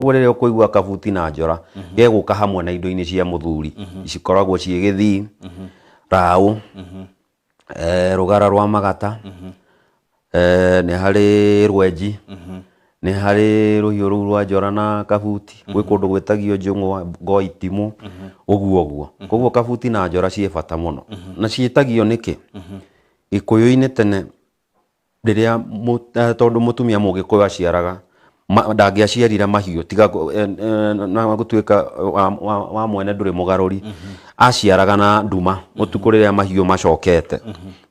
rĩrĩa ũkũigua kabuti na njora gegũka hamwe na indo-inĩ cia mũthuri cikoragwo ciĩ gĩthii, raũ, rũgara rwa magata, nĩ harĩ rwenji, nĩ harĩ rũhiũ rũu rwa njora na kabuti, gwĩ kũndũ gwĩtagio njũng'wa, ngoitimũ, ũguo. Koguo kabuti na njora ciĩ bata mũno. Na ciĩtagio nĩkĩ? Gĩkũyũ-inĩ tene rĩrĩa tondũ mũtumia mũgĩkũyũ aciaraga ndangĩaciarire mahiũ tiga na gũtuĩka wa mwene ndũrĩ mũgarũri, aciaraga na nduma ũtukũ rĩrĩa mahiũ macokete.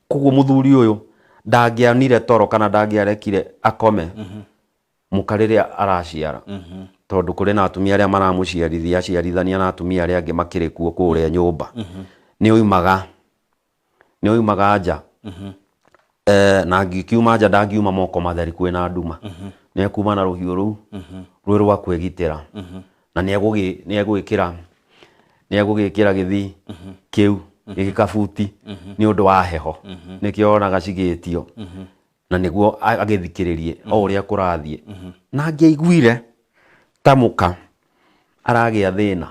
Koguo mũthuri ũyũ ndangĩonire toro kana ndangĩarekire akome mũka rĩrĩa araciara, tondũ kũrĩ na atumia arĩa maramũciarithia aciarithania na atumia arĩa angĩ makĩrĩ kuo kũrĩa nyũmba. Nĩ oimaga nja, na angĩkiuma nja ndangiuma moko matheri kwĩna nduma, nĩ ekuma na rũhiũ rũu rwĩ rwa kwĩgitĩra, na nĩ egũgĩkĩra gĩthii kĩu gĩkabuti nĩ ũndũ wa heho, nĩkĩo wonaga cigĩtio, na nĩguo agĩthikĩrĩrie o ũrĩa kũrathiĩ. Na angĩaiguire ta mũka aragĩa thĩna,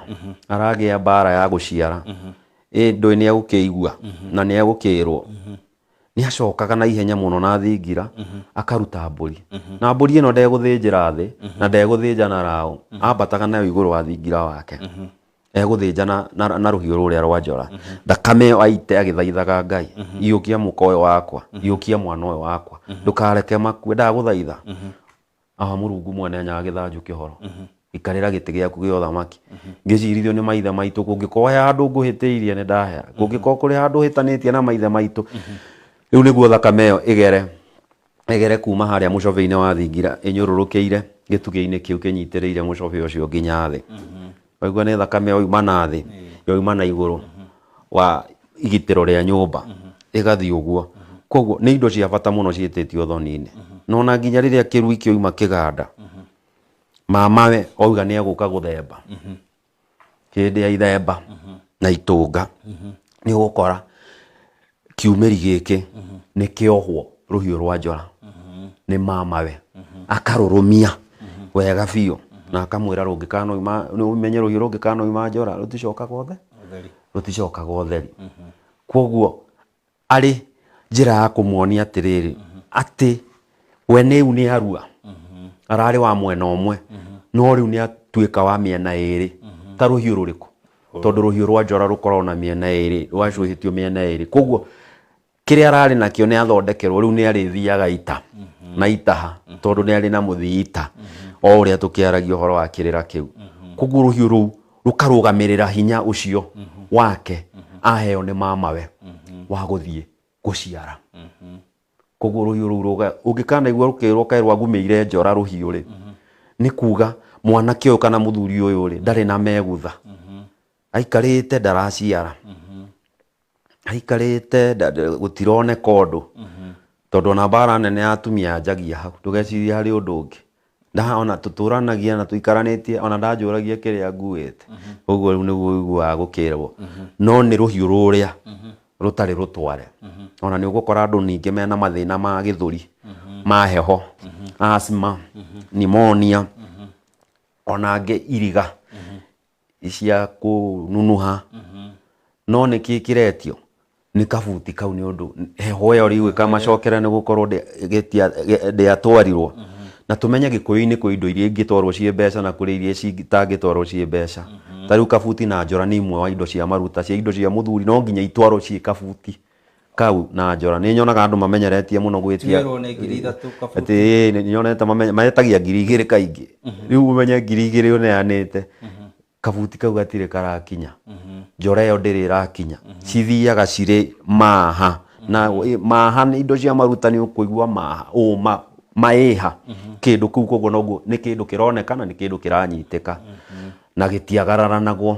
aragĩa mbara ya gũciara, ndũĩ nĩ egũkĩigua na nĩ egũkĩrwo, nĩ acokaga na ihenya mũno na thingira akaruta mbũri. Na mbũri ĩno ndegũthĩnjĩra thĩ na ndegũthĩnja na raũ, ambataga nayo igũrũ wa thingira wake, egũthĩnja na rũhiũ rũrĩa rwa njora. Thakame ĩyo aite agĩthaithaga Ngai, iyũkia mũka ũyũ wakwa, iyũkia mwana ũyũ wakwa, ndũkareke makue, ndagũthaitha. Mũrungu mwene nyagĩthanju kĩhoro, ikarĩra gĩtĩ gĩaku gĩa ũthamaki, ngĩcirithio nĩ maithe maitũ, kũngĩkorwo he handũ ngũhĩtĩirie nĩ ndahera, kũngĩkorwo kũrĩ handũ hĩtanĩtie na maithe maitũ, rĩu nĩguo thakame ĩyo ĩgere kuma harĩa mũcobe-inĩ wa thingira ĩnyũrũrũkĩire gĩtugĩ-inĩ kĩu kĩnyitĩrĩire mũcobe ũcio nginya thĩ. Waigua nĩ thakame yoima na thĩ, yoima na igũrũ wa igitĩro rĩa nyũmba, ĩgathiĩ ũguo. Koguo nĩ indo cia bata mũno ciĩtĩtio ũthoni-inĩ. No na nginya rĩrĩa kĩrui kĩoima kĩganda, mamawe auga nĩ egũka gũthemba, hĩndĩ ya ithemba na itũnga, nĩ ũgũkora kiumĩri gĩkĩ nĩ kĩohwo rũhiũ rwa njora nĩ mamawe, akarũrũmia wega biũ na akamwĩra ũmenye rũhiũ rũngĩkanoima njora rũticokaga ũtheri. Koguo arĩ njĩra ya kũmuonia atĩrĩrĩ, atĩ we rĩu nĩ arua, ararĩ wa mwena ũmwe, no rĩu nĩ atuĩka wa mĩena ĩrĩ. Ta rũhiũ rũrĩkũ? Tondũ rũhiũ rwa njora rũkoragwo na mĩena ĩrĩ, rwacũhĩtio mĩena ĩrĩ. Koguo kĩrĩa ararĩ nakĩo nĩ athondekerwo, rĩu nĩ arĩthiaga ita na itaha, tondũ nĩ arĩ na mũthii ita, o ũrĩa tũkĩaragia ũhoro wa kĩrĩra kĩu. Koguo rũhiũ rũu rũkarũgamĩrĩra hinya ũcio wake aheo nĩ mamawe wa gũthiĩ gũciara. Koguo rũhiũ rũu ũngĩkanaigua rũkĩrwo kaĩ rwagumĩire njora rũhiũ rĩ, nĩ kuga mwanake ũyũ kana mũthuri ũyũ rĩ ndarĩ na megutha, aikarĩte ndaraciara, aikarĩte gũtironeka ũndũ, tondũ ona mbara nene ya atumia yanjagia hau, ndũgecirie harĩ ũndũ ũngĩ. Ona tũtũranagia na tũikaranĩtie, ona ndanjũragia kĩrĩa nguĩte, ũguo rĩu nĩguo ũiguaga gũkĩrwo. No nĩ rũhiũ rũrĩa rũtarĩ rũtware. Ona nĩ ũgũkora andũ ningĩ mena mathĩna ma gĩthũri, ma heho, asthma, pneumonia, ona angĩ iriga cia kũnunuha. No nĩkĩ kĩretio? Nĩ kabuti kau, nĩ ũndũ heho ĩyo rĩu ĩkamacokera nĩ gũkorwo ndĩatwarirwo. Na tũmenye gĩkũyũ-inĩ kwĩ indo iria ingĩtwarwo ciĩ mbeca na kũrĩ iria citangĩtwarwo ciĩ mbeca. Ta rĩu kabuti na njora nĩ imwe wa indo cia maruta, cia indo cia mũthuri, no nginya itwarwo ciĩ kabuti kau na njora. Nĩ nyonaga andũ mamenyeretie mũno gwĩtia atĩ nĩ nyonete metagia 2,000 kaingĩ. Rĩu ũmenye 2,000 ũneanĩte, kabuti kau gatirĩ karakinya, njora ĩyo ndĩrĩ ĩrakinya, cithiaga cirĩ maha. Na maha nĩ indo cia maruta, nĩ ũkũigua maha maĩha kĩndũ kĩu. Koguo noguo nĩ kĩndũ kĩroneka na nĩ kĩndũ kĩranyitĩka na gĩtiagararanagwo,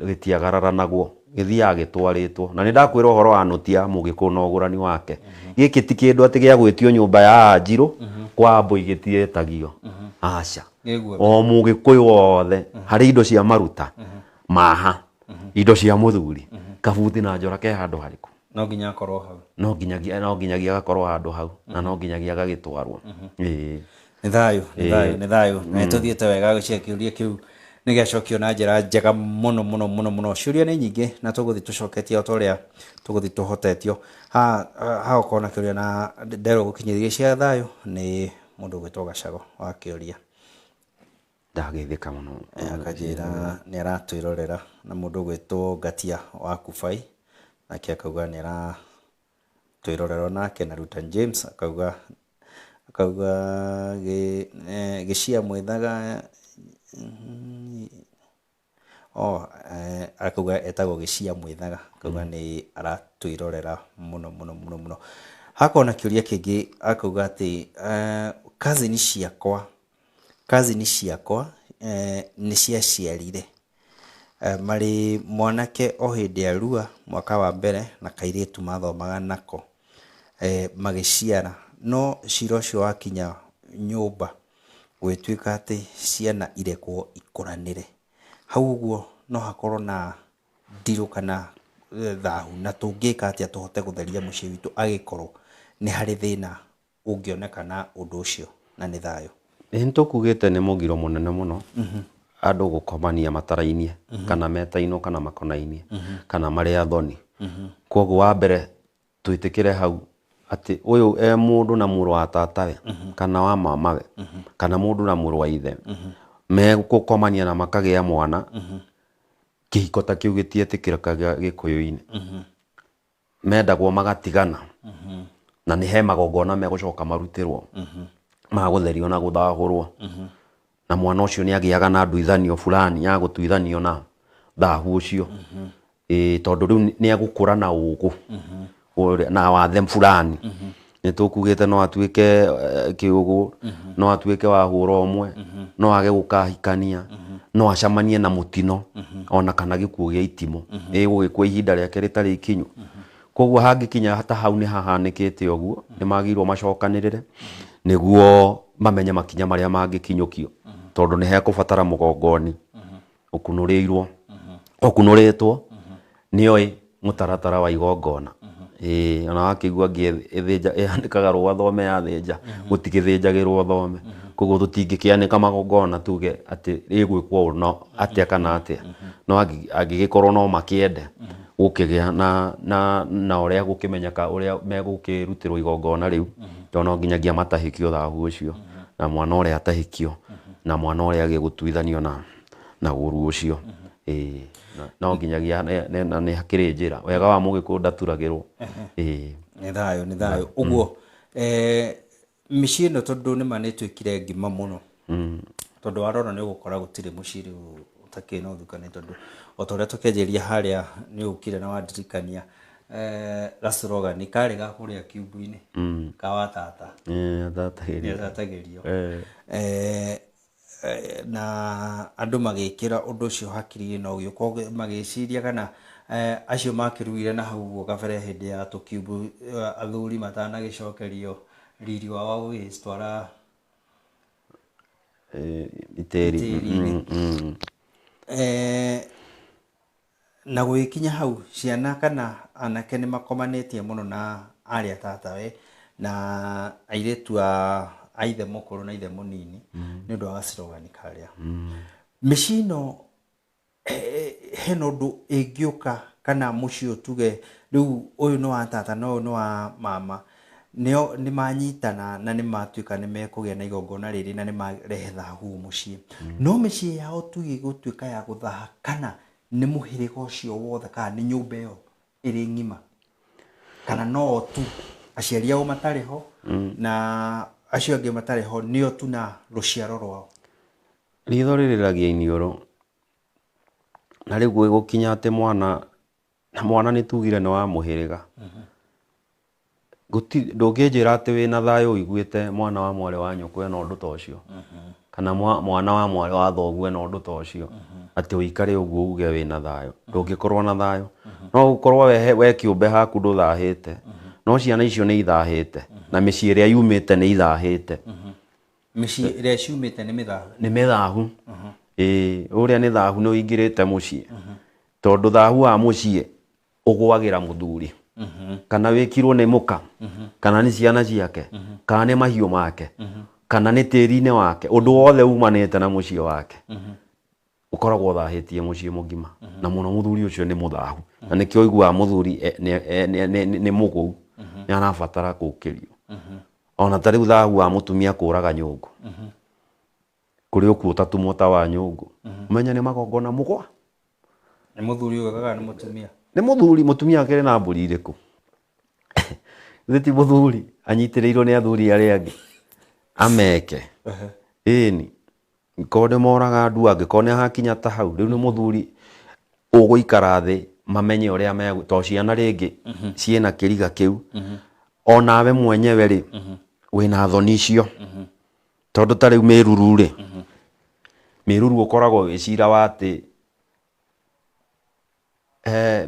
gĩtiagararanagwo, gĩthiaga gĩtwarĩtwo. Na nĩ ndakwĩra ũhoro wa nũti ya Mũgĩkũyũ na ũgũrani wake. Gĩkĩ ti kĩndũ atĩ gĩa gwĩtio nyũmba ya Anjirũ kwa Mbũi gĩtietagio, aca. O Mũgĩkũyũ wothe harĩ indo cia maruta, maha, indo cia mũthuri, kabuti na njora ke handũ harĩkũ? No nginya akorwo hau. No nginyagia agakorwo handũ hau, na no nginyagia agagĩtwarwo. nĩ thayo na tuthiĩte wega gũcia kĩũria kĩu nĩ gĩacokio na njĩra njega mũno ciũria nĩ nyingĩ na tũgũthiĩ tũcoketie o torĩa tũgũthiĩ tũhotetio ha ũkorwo na kĩũria na nderwo gũkinyĩria cia thayo nĩ mũndũ gwĩtwo Gacago wa kĩũria ndageithĩka mũno akanjĩra nĩ aratwĩrorera na mũndũ gwĩtwo Ngatia wa Kubai nake akauga nĩ aratwĩrorera nake na Rutan James akauga gĩcia mwĩthaga akauga etagwo gĩcia mwĩthaga akauga nĩ aratwĩrorera mũno hakorwo na kĩũria kĩngĩ akauga atĩ cousin ciakwa nĩ ciaciarire marĩ mwanake o hĩndĩ ya rua mwaka wa mbere na kairĩtu mathomaga nako magĩciara no cira ũcio wakinya nyũmba gwĩtuĩka atĩ ciana irekwo ikũranĩre hau ũguo no hakorwo na ndirũ kana thahu na tũngĩka atĩa tũhote gũtheria mũciĩ witũ agĩkorwo nĩ harĩ thĩna ũngĩonekana ũndũ ũcio na nĩ thayo nĩtũkugĩte nĩ mũgiro mũnene mũno andũ gũkomania matarainie kana metaino kana makonainie kana marĩ athoni koguo wa mbere twĩtĩkĩre hau atĩ ũyũ mũndũ na mũrũ wa tatawe kana wa mamawe kana mũndũ na mũrũ wa ithe megũkomania na makagĩa mwana kĩhiko ta kĩu gĩtietĩkĩrĩkaga Gĩkũyũ-inĩ mendagwo magatigana na nĩ he magongona megũcoka marutĩrwo magũtherio na gũthahũrwo na mwana ũcio nĩ agĩaga na nduithanio fulani ya gũtuithanio na thahu ũcio tondũ rĩu nĩ agũkũra na ũgũ na wathe fulani nĩ tũkugĩte no atuĩke kĩũgũ no atuĩke wa hũra ũmwe no age gũkahikania no acamanie na mũtino ona kana gĩkuũ gĩa itimũ gũgĩkua ihinda rĩake rĩtarĩ ikinyu koguo hangĩkinya hata hau nĩ hahanĩkĩte ũguo nĩ magĩrĩirwo macokanĩrĩre nĩguo mamenye makinya marĩa mangĩkinyũkio tondũ nĩ hekũbatara mũgongoni ũkunũrĩtwo nĩoĩ mũtaratara wa igongona ona wakĩigua ĩandĩkaga rũa thome yathĩnja gũtigĩthĩnjagĩrwo thome koguo tũtingĩkĩanĩka magongona tuge atĩ rĩgwĩkwo no atĩa kana atĩa no angĩgĩkorwo no makĩende gũkĩgĩa na ũrĩa gũkĩmenyeka ũrĩa megũkĩrutĩrwo igongona rĩu tondũ no nginyagia matahĩkio thahu ũcio na mwana ũrĩa atahĩkio na mwana ũrĩa agĩgũtuithanio na ũru ũcio no nginyagia nĩ hakĩrĩ njĩra wega wa mũgĩkũyũ ndaturagĩrwo nĩ thayo ũguo mĩciĩ ĩno tondũ nĩma nĩ ĩtuĩkire ngima mũno tondũ warora nĩ ũgũkora gũtirĩ mũciĩ rĩu ũtakĩrĩ na ũthukani tondũ o ta ũrĩa tũkĩanjĩria harĩa nĩ ũkire na wandirikania gacoroga nĩ karĩ ga kũrĩa kiumbu-inĩ ka wa tata atatagĩrio na andũ magĩkĩra ũndũ ũcio hakiri-inĩ na ũgĩũka magĩciria kana acio makĩruire na hau guo kabere hĩndĩ ya tũkiumbu athuri matanagĩcokerio riri wao gũgĩtwara itĩri-inĩ na gũgĩkinya hau ciana kana anake nĩ makomanĩtie mũno na arĩa tatawe na airĩtu a ithe mũkũrũ na ithe mũnini nĩ ũndũ wa gacirogani karĩa mĩciĩ ĩno hena ũndũ ĩngĩũka kana mũciĩ ũtuge rĩu ũyũ nĩ wa tata na ũyũ nĩ wa mama nĩ manyitana na nĩ matuĩka nĩ mekũgĩa na igongona rĩrĩ na nĩ marehe thahu mũciĩ no mĩciĩ yao tu ĩgũtuĩka ya gũthaha kana nĩ mũhĩrĩga ũcio wothe kana nĩ nyũmba ĩyo ĩrĩ ng'ima kana no tu aciari ao matarĩ ho na acio angĩ matarĩ ho nĩo tu na rũciaro rwao ritho rĩrĩragia iniũrũ na rĩu gũgĩkinya atĩ mwana nĩ tugire nĩ wa mũhĩrĩga ndũngĩnjĩra atĩ wĩna thayũ ũiguĩte mwana wa mwarĩ wa nyũkwa ena ũndũ ta ũcio kana mwana wa mwarĩ wa thoguo ena ũndũ ta ũcio atĩ ũikare ũguo uge wĩna thayũ ndũngĩkorwo na thayũ no gũkorwo we kĩũmbe haku ndũthahĩte no ciana icio nĩ ithahĩte na mĩciĩ ĩrĩa yumĩte nĩ ithahĩte mĩciĩ ĩrĩa ciumĩte nĩ mĩthahu ũrĩa nĩ thahu nĩ ũingĩrĩte mũciĩ tondũ thahu wa mũciĩ ũgwagĩra mũthuri kana wĩkirwo nĩ mũka kana nĩ ciana ciake kana nĩ mahiũ make kana nĩ tĩri-inĩ wake ũndũ wothe umanĩte na mũciĩ wake ũkoragwo ũthahĩtie mũciĩ mũgima na mũno mũthuri ũcio nĩ mũthahu na nĩkĩo ũiguaga mũthuri nĩ mũgũu nĩ arabatara gũkĩrio ona ta rĩu thahu wa mũtumia kũraga nyũngũ kũrĩ ũkuo ũtatumwo ta wa nyũngũ ũmenye nĩ magongona mũgwa nĩ mũthuri ũyũ kana nĩ mũtumia nĩ mũthuri mũtumia akĩrĩ na mbũri irĩkũ githĩ ti mũthuri anyitĩrĩirwo nĩ athuri arĩa angĩ ameke ĩni korwo nĩ moraga andũ angĩkorwo nĩ hakinya ta hau rĩu nĩ mũthuri ũgũikara thĩ mamenye ũrĩa to ciana rĩngĩ ciĩna kĩriga kĩu onawe mwenyewe rĩ wĩna thoni icio tondũ ta rĩu mĩruru rĩ mĩruru ũkoragwo wĩcira wa atĩ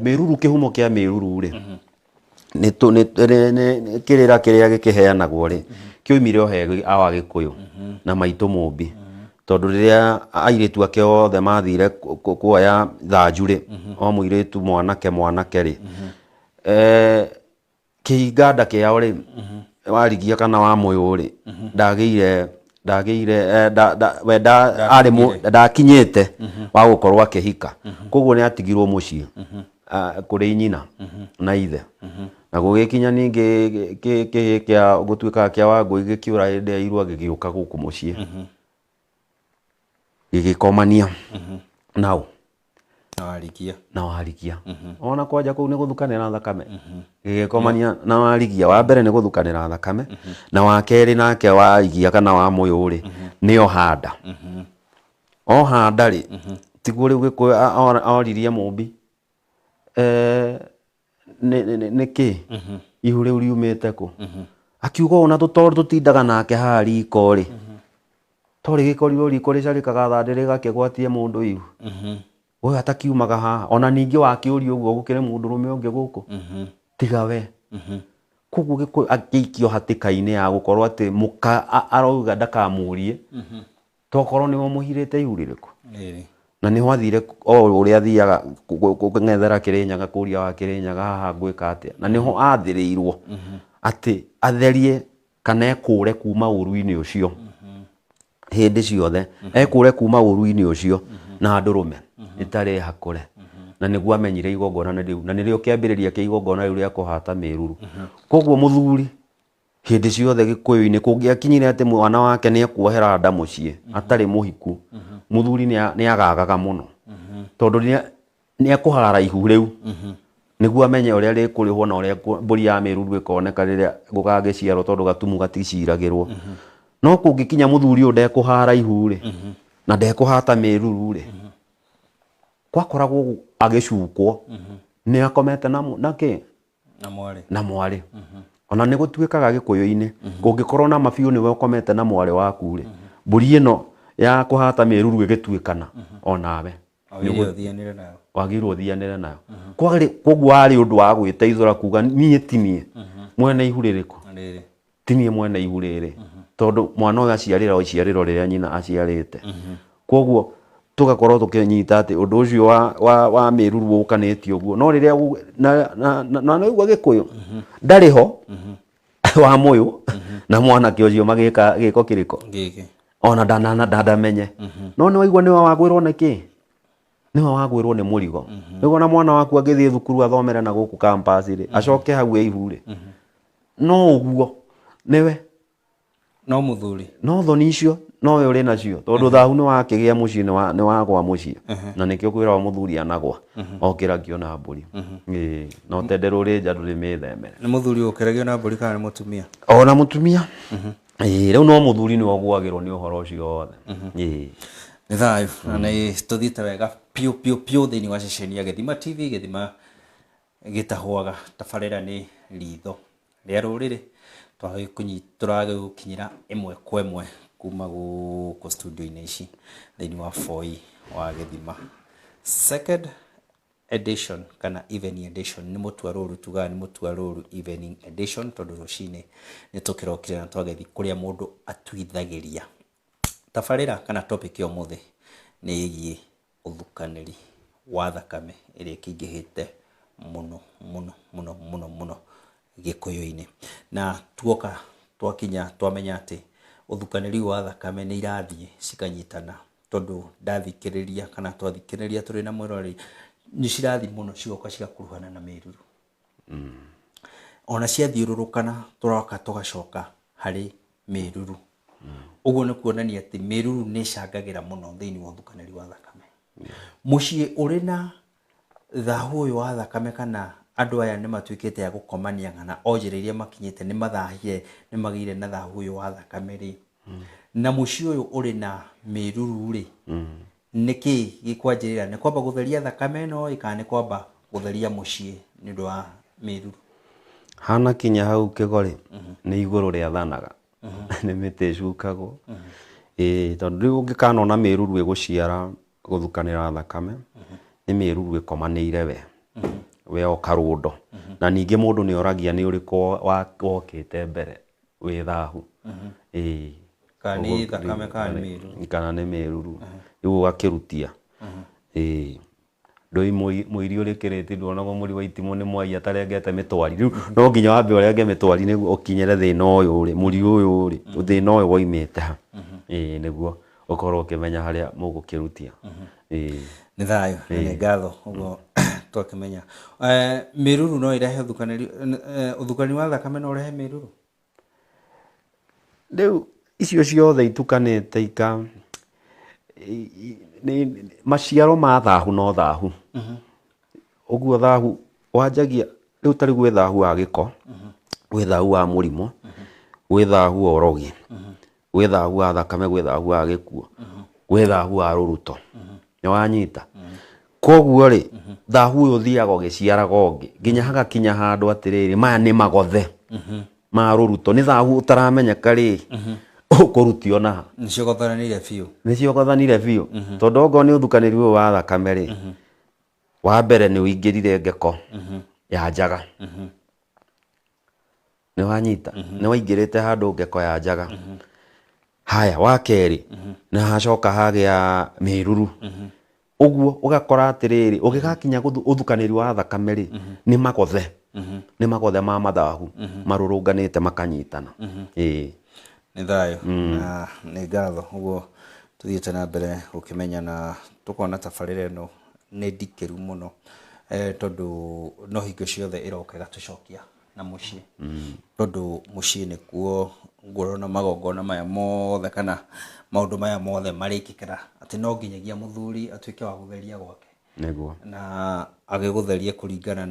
mĩruru kĩhumo kĩa mĩruru rĩ nĩ kĩrĩra kĩrĩa gĩkĩheanagwo rĩ kĩoimire ohe awa Gĩkũyũ na maitũ Mũmbi tondũ rĩrĩa airĩtu ake othe mathire kuoya thanju rĩ o mũirĩtu mwanake rĩ kĩhinganda kĩao rĩ warigia kana wa mũyũ rĩ ndakinyĩte wa gũkorwo akĩhika koguo nĩ atigirwo mũciĩ kũrĩ nyina na ithe na gũgĩkinya ningĩ kĩa gũtuĩka kĩa Wangũi gĩkĩũra hĩndĩ ya irua gĩgĩũka gũkũ mũciĩ gĩgĩkomania nao na warigia ona kwanja kũu nĩ gũthukanĩra thakame gĩgĩkomania na warigia wa mbere nĩ gũthukanĩra thakame na wa kerĩ nake warigia kana wa mũyũ rĩ nĩ ohanda rĩ tiguo rĩu Gĩkũyũ oririe Mũmbi nĩkĩ ihu rĩu riumĩte kũ akiuga ona tũtindaga nake haha riko rĩ torĩ gĩkorirwo riko rĩcarĩkaga thandĩ rĩgakĩgwatie mũndũ ihu ũyũ atakiumaga haha ona ningĩ wakĩũrio ũguo gũkĩrĩ mũndũrũme ũngĩ gũkũ tiga we koguo Gĩkũyũ agĩikio hatĩka-inĩ ya gũkorwo atĩ mũka arauga ndakamũrie tokorwo nĩwe mũhirĩte ihu rĩrĩkũ na nĩho athire o ũrĩa athiaga kũng'ethera Kĩrĩnyaga kũria wa Kĩrĩnyaga haha ngwĩka atĩa na nĩho athĩrĩirwo atĩ atherie kana ekũre kuma ũru-inĩ ũcio hĩndĩ ciothe ekũre kuma ũru-inĩ ũcio na ndũrũme ĩtarĩ hakũre na nĩguo amenyire igongona rĩu na nĩrĩo kĩambĩrĩria kĩa igongona rĩu rĩa kũhata mĩruru koguo mũthuri hĩndĩ ciothe Gĩkũyũ-inĩ kũngĩakinyire atĩ mwana wake nĩ ekuohera nda mũciĩ atarĩ mũhiku mũthuri nĩ agagaga mũno tondũ nĩ ekũhara ihu rĩu nĩguo amenye ũrĩa rĩkũrĩhwo na ũrĩa mbũri ya mĩruru ĩkoneka rĩrĩa gũgagĩciarwo tondũ gatumu gaticiragĩrwo no kũngĩkinya mũthuri ũyũ ndekũhara ihu rĩ na ndekũhata mĩruru rĩ gwakoragwo agĩcukwo nĩ akomete na mwarĩ ona nĩ gũtuĩkaga Gĩkũyũ-inĩ kũngĩkorwo na mabiũ nĩwe ũkomete na mwarĩ waku rĩ mbũri ĩno ya kũhata mĩruru ĩgĩtuĩkana onawe wagĩrĩirwo ũthianĩre nayo koguo arĩ ũndũ wa gwĩteithũra kuga niĩ tinie mwene ihu rĩrĩkũ tinie mwene ihu rĩrĩ tondũ mwana ũyũ aciarĩra rĩrĩa nyina aciarĩte koguo tũgakorwo tũkĩnyita atĩ ũndũ ũcio wa mĩruru ũkanĩtio ũguo no rĩrĩa na nĩguo Gĩkũyũ ndarĩ ho wa mũyũ na mwanake ũcio magĩka gĩko kĩrĩko ona ndamenye no nĩ waigua nĩwe wagwĩrwo nĩkĩ nĩwe wagwĩrwo nĩ mũrigo nĩguo na mwana waku agĩthiĩ thukuru athomere na gũkũ campus rĩ acoke hau ihu rĩ no ũguo nĩwe no mũthuri no thoni icio nowe ũrĩ nacio tondũ thahu nĩ wakĩgĩa mũciĩ nĩ wagwa mũciĩ na nĩkĩo kwĩragwo mũthuri anagwa okĩragio na mbũri no tenderũ rĩ nja ndũrĩ mĩthemere nĩ mũthuri ũkĩragio na mbũri kana nĩ mũtumia ona mũtumia rĩu no mũthuri nĩ ogwagĩrwo nĩ ũhoro ũcio wothe nĩ thayũ na nĩ tũthiĩte wega piũ thĩinĩ wa ceceni ya Gĩthima TV Gĩthima gĩtahwaga tabarĩra nĩ ritho rĩa rũrĩrĩ tũragũkinyĩra ĩmwe kwa ĩmwe kuma gũkũ studio-inĩ ici thĩinĩ wa Foi wa Gĩthima second edition kana evening edition nĩ mũtwarũru tugaga nĩ mũtwarũru evening edition tondũ rũcinĩ nĩ tũkĩrokire na twagĩthi kũrĩa mũndũ atuithagĩria tabarĩra kana topic ya ũmũthĩ nĩ ĩgiĩ ũthukanĩri wa thakame ĩrĩa ĩkĩingĩhĩte mũno Gĩkũyũ-inĩ na tuoka twakinya twamenya atĩ uthukanĩri wa thakame nĩ irathiĩ cikanyitana tondu ndathikĩrĩria kana twathikĩrĩria tũrĩ na mwĩroreri nĩ cirathiĩ mũno cigoka cigakuruhana na mĩruru ona ciathiũrũrũkana tũroka tũgacoka harĩ mĩruru ũguo nĩ kuonania atĩ mĩruru nĩ icangagĩra mũno thĩinĩ wa ũthukanĩri wa thakame mũciĩ ũrĩ na thahu ũyũ wa thakame kana andũ aya nĩ matuĩkĩte a gũkomania kana onjĩra iria makinyĩte nĩ mathahie nĩ magĩire na thahu ũyũ wa thakame rĩ na mũciĩ ũyũ ũrĩ na mĩruru rĩ nĩkĩ gĩkwanjĩrĩra nĩ kwamba gũtheria thakame ĩno kana nĩ kwamba gũtheria mũciĩ nĩ ũndũ wa mĩruru hana kinya hau kĩgore nĩ igũrũ rĩa thanaga nĩ mĩtĩ ĩcukagwo tondũ rĩu ũngĩkanona mĩruru ĩgũciara gũthukanĩra thakame nĩ mĩruru ĩkomanĩire we ũkarũndo na ningĩ mũndũ nĩ oragia nĩ ũrĩkũ wokĩte mbere wĩ thahu kana nĩ thakame kana nĩ mĩruru rĩu ũgakĩrutia ndũi mũiri ũrĩkĩrĩti nduonagwo mũri wa itimũ nĩ mwai atarengete mĩtwari rĩu no nginya wambe ũrenge mĩtwari nĩguo ũkinyĩre thĩna ũyũ rĩ mũri ũyũ rĩ thĩna ũyũ woimĩte ha nĩguo ũkorwo ũkĩmenya harĩa mũgũkĩrutia nĩ thayũ nĩ ngatho ũguo twakĩmenya mĩruru no ĩrehe ũthukani wa thakame no ũrehe mĩruru rĩu icio ciothe itukanĩte maciaro ma thahu no thahu ũguo thahu wanjagia rĩu tarĩ gwĩ thahu wa gĩko gwĩ thahu wa mũrimũ gwĩ thahu wa ũrogi gwĩ thahu wa thakame gwĩ thahu wa gĩkuũ gwĩ thahu wa rũruto nĩ wanyita koguo rĩ thahu ũyũ ũthiaga ũgĩciaraga ũngĩ nginya hagakinya handũ atĩrĩrĩ maya nĩ magothe ma rũruto nĩ thahu ũtaramenyeka rĩ ũkũrutio na nĩciogothanire biũ tondũ okorwo nĩ ũthukanĩri ũyũ wa thakame rĩ wa mbere nĩ ũingĩrire ngeko ya njaga nĩ wanyita nĩ waingĩrĩte handũ ngeko ya njaga haya wa kerĩ na hacoka hagĩa mĩruru ũguo ũgakora atĩrĩrĩ ũgĩgakinya ũthukanĩri wa thakame rĩ nĩ magothe ma mathahu marũrũnganĩte makanyitana nĩ thayũ na nĩ ngatho ũguo tũthiĩte na mbere gũkĩmenya na tũkona tabarĩra ĩno nĩ ndikĩru mũno tondũ no hingo ciothe ĩroka ĩgatũcokia na mũciĩ tondũ mũciĩ nĩkuo ngũrona magongona maya mothe kana maũndũ maya mothe marĩkĩkĩra atĩ no nginyagia mũthuri atuĩke wa gũtheria gwake nĩguo na agĩgũtherie kũringana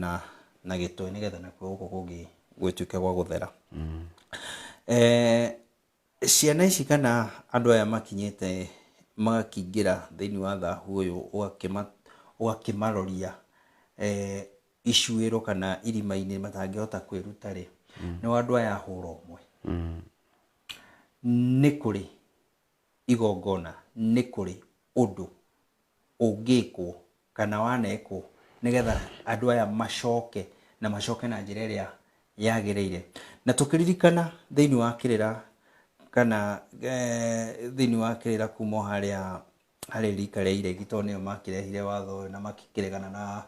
na gĩtwe nĩgetha nakuo gũkũ kũngĩ gwĩtuĩke gwa gũthera ciana ici kana andũ aya makinyĩte magakĩingĩra thĩinĩ wa thahu ũyũ ũgakĩmaroria icuĩro kana irima-inĩ matangĩhota kwĩruta rĩ nĩ wa andũ aya hũra ũmwe nĩ kũrĩ igongona nĩ kũrĩ ũndũ ũngĩkwo kana wanekwo nĩgetha andũ aya macoke na njĩra ĩrĩa yagĩrĩire na tũkĩririkana thĩinĩ wa kĩrĩra kana thĩinĩ wa kĩrĩra kuma harĩ rika rĩa iregi tondũ nĩo makĩrehire watho ũyũ na makĩregana na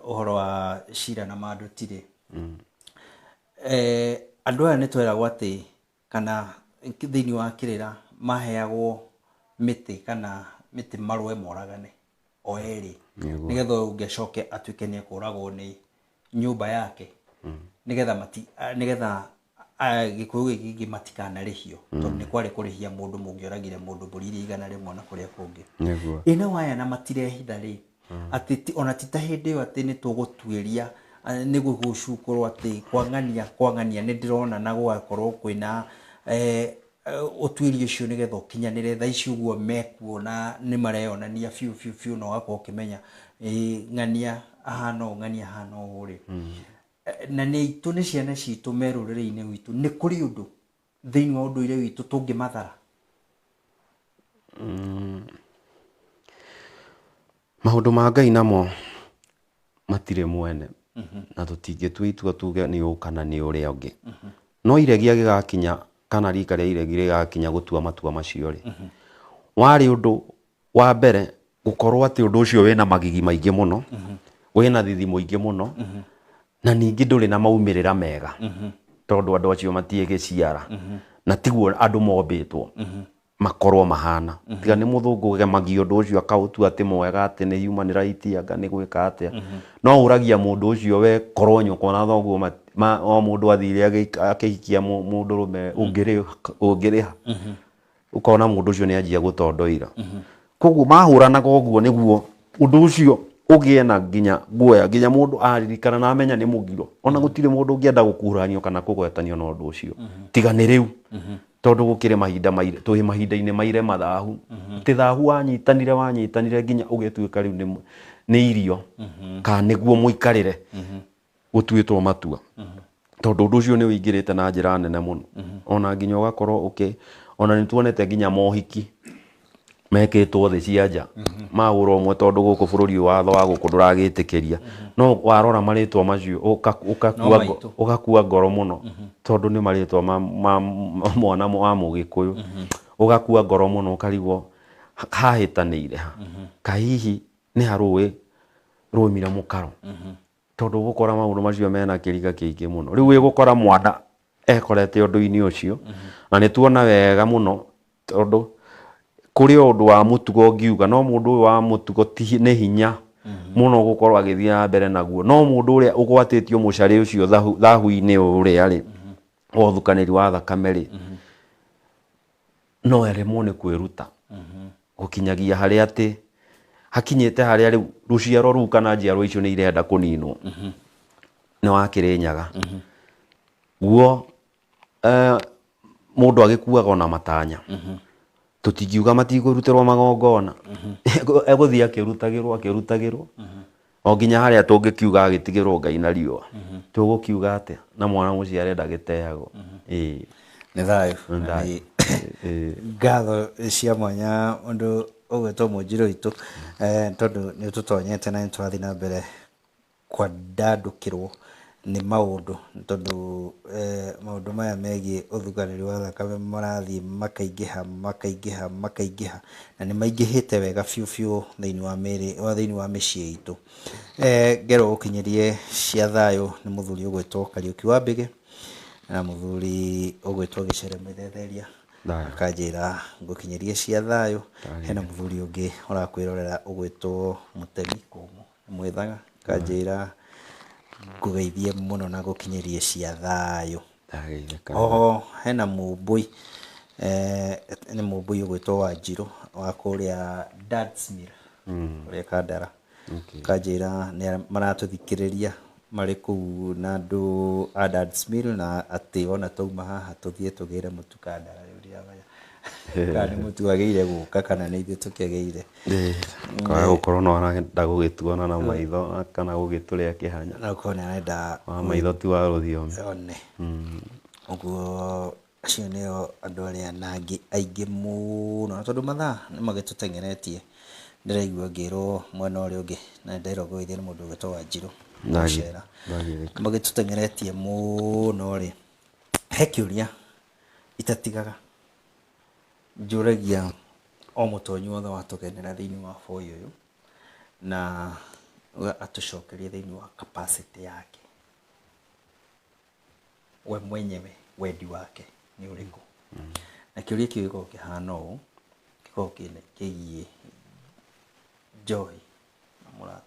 ũhoro wa cira na mandũtirĩ andũ aya nĩ tweragwo atĩ kana thĩinĩ wa kĩrĩra maheagwo mĩtĩ kana mĩtĩ marũe moragane o erĩ nĩgetha ũngĩcoke atuĩke nĩ ekũragwo nĩ nyũmba yake nĩgetha gĩkũyũ gĩkĩ matikanarĩhio tondũ nĩ kwarĩ kũrĩhia mũndũ mũngĩoragire mũndũ mbũri iria 100 na kũrĩa kũngĩ ĩno waya na matirehitha rĩ atĩ ona ti ta hĩndĩ ĩyo atĩ nĩ tũgũtuĩria nĩ gũgũcukorwo atĩ kwang'ania nĩ ndĩrona na gũgakorwo kwĩna ũtuĩria ũcio nĩgetha ũkinyanĩre thaa ici ũguo mekuona nĩ mareyonania biũ na ũgakorwo ũkĩmenya ng'ania ahana ũũ ng'ania ahana ũũ rĩ na nĩ itũ nĩ ciana citũ me rũrĩrĩ-inĩ witũ nĩ kũrĩ ũndũ thĩinĩ wa ũndũire witũ tũngĩmathara maũndũ ma Ngai namo matirĩ mwene na tũtingĩtua itua tuge nĩ ũũ kana nĩ ũrĩa ũngĩ no iregia gĩgakinya kana rika rĩa iregi rĩgakinya gũtua matua macio rĩ warĩ ũndũ wa mbere gũkorwo atĩ ũndũ ũcio wĩna magigi maingĩ mũno wĩna thithi mũingĩ mũno na ningĩ ndũrĩ na maumĩrĩra mega tondũ andũ acio matiĩgĩciara na tiguo andu mombitwo makorwo mahana tiga ni muthungu gemagio undu ucio akautua ati mwega ati ni human right anga ni gwika atia no uragia mundu ucio we korwo nyoko na thoguo o mundu athire akihikia mundu rume ungiriha ukona mundu ucio ni anjia gutondoira koguo mahuranaga uguo niguo undu ucio ugie na nginya guoya nginya mundu aririkana na amenya ni mugiro ona gutire mundu ungienda gukuranio kana kugwetanio na undu ucio tiga ni riu tondu gukire mahinda maire twi mahinda-ini maire mathahu ti thahu wanyitanire nginya ugituika riu ni irio ka niguo muikarire gutuitwo matua tondu undu ucio ni uingirite na njira nene muno ona nginya ugakorwo ona nituonete nginya mohiki mekitwo thi cia nja magurwo mwe tondu guku bururi watho wa guku nduragitikiria no warora maritwa macio ukakua ngoro muno tondu ni maritwa mwana wa mugikuyu ugakua ngoro muno ukarigwo hahitanire kahihi ni harui rumira mukaro tondu gukora maundu macio mena kiriga kiingi muno riu igukora mwanda ekorete undu-ini ucio na nituona wega muno tondu kuri undu wa mutugo ngiuga no mundu wa mutugo ni hinya muno gukorwo agithia mbere naguo no mundu uria ugwatitio mucari ucio thahu-ini uria ri othukaniri wa thakame ri no eremwo ni kwiruta gukinyagia haria ati hakinyite haria riu ruciaro ru kana njiarwa icio ni irenda kuninwo ni wakirinyaga guo mundu agikuaga ona matanya tutingiuga matigurutirwo magongona eguthii akirutagirwo o nginya haria tungikiuga agitigirwo Ngai na riua tugukiuga atia na mwana mucio arenda giteagwo ni thayu ngatho cia mwanya undu ugwetwo Munjiro itu tondu ni tutonyete na nitwathi na mbere kwa ndandukirwo ni maundu tondu maundu maya megie uthuganiri wa thakame marathie makaingiha na ni maingihite wega fiu thiini wa micii itu ngero gukinyirie cia thayu ni muthuri ugwetwo Kariuki wa Mbige na muthuri ugwetwo Gicere Muthetheria akanjira ngukinyirie cia thayu hena muthuri ungi urakwirorera ugwetwo Mutemi Kumu Mwithaga akanjira ngugeithie muno na gukinyirie cia thayu oho hena mumbui ni mumbui ugwetwo Wanjiru wa kuria Dadsmir uria Kandara kanjira ni maratuthikiriria mari kuu na andu a Dadsmir na ati ona tauma haha tuthie tugire mutu Kandara uria kana mutu ageire guka kana ni ithu tukiageire kwa gukorwo no arenda gugituona na maitho kana gugituria kihanya na ukona arenda maitho ti wa ruthiomi one uguo acio nio andu aria nangi aingi muno na tondu mathaa ni magitutengeretie ndiraigua ngirwo mwena uria ungi na ndairo gwithia ni mundu ugwetwo Wanjiru Mucera magitutengeretie muno ri he kiuria itatigaga njuragia o mutonyi wothe watugenera thiini wa foi uyu na atucokerie thiini wa capacity yake we mwenyewe wendi wake ni uriku na kiuria kiu giko kihana uu giko kigie Joy na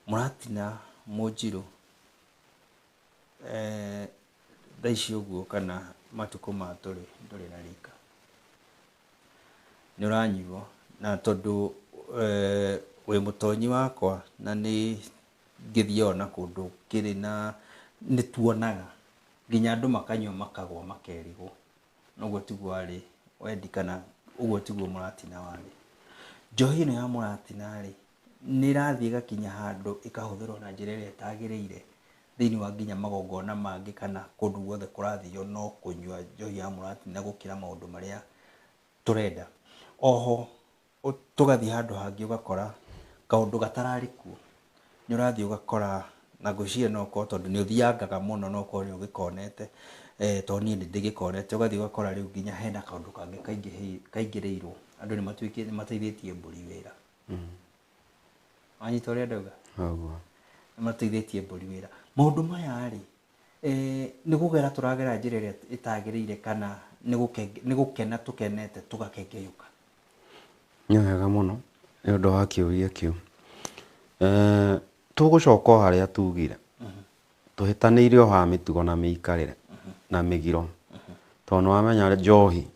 Muratina Munjiru thaici uguo kana matuko ma turi na rika ni uranyuo na tondu we mutonyi wakwa na ni ngithio na kundu kiri na ni tuonaga nginya andu makanywa makagwa makerigwo noguo tiguo ari wendi kana uguo tiguo Muratina wari Joy ino ya Muratina ri ni rathie gakinya handu ikahuthirwo na njira iria itagiriire thiini wa nginya magongona mangi kana kundu guothe kurathio no kunywa Joy ya Muratina gukira maundu maria turenda oho tugathi handu hangi ugakora kaundu gatarariku ni urathie ugakora na gucie no ko tondu ni uthiangaga muno no ko ni ugikonete to ni ndigikonete ugathi ugakora riu nginya hena kaundu kangi kaingireirwo andu ni matuikite mateithitie mburi wira anyita uria ndauga aguo mateithitie mburi wira maundu maya ri nĩ kũgera tũragera njĩra ĩrĩa ĩtagĩrĩire kana nĩ gũkena tũkenete tũgakengeyũka? Nĩ wega mũno nĩ ũndũ wa kĩũria kĩu. Tũgũcoka o harĩa tugire, tũhĩtanĩire o ha mĩtugo na mĩikarĩre na mĩgiro, tondũ nĩwamenya njohi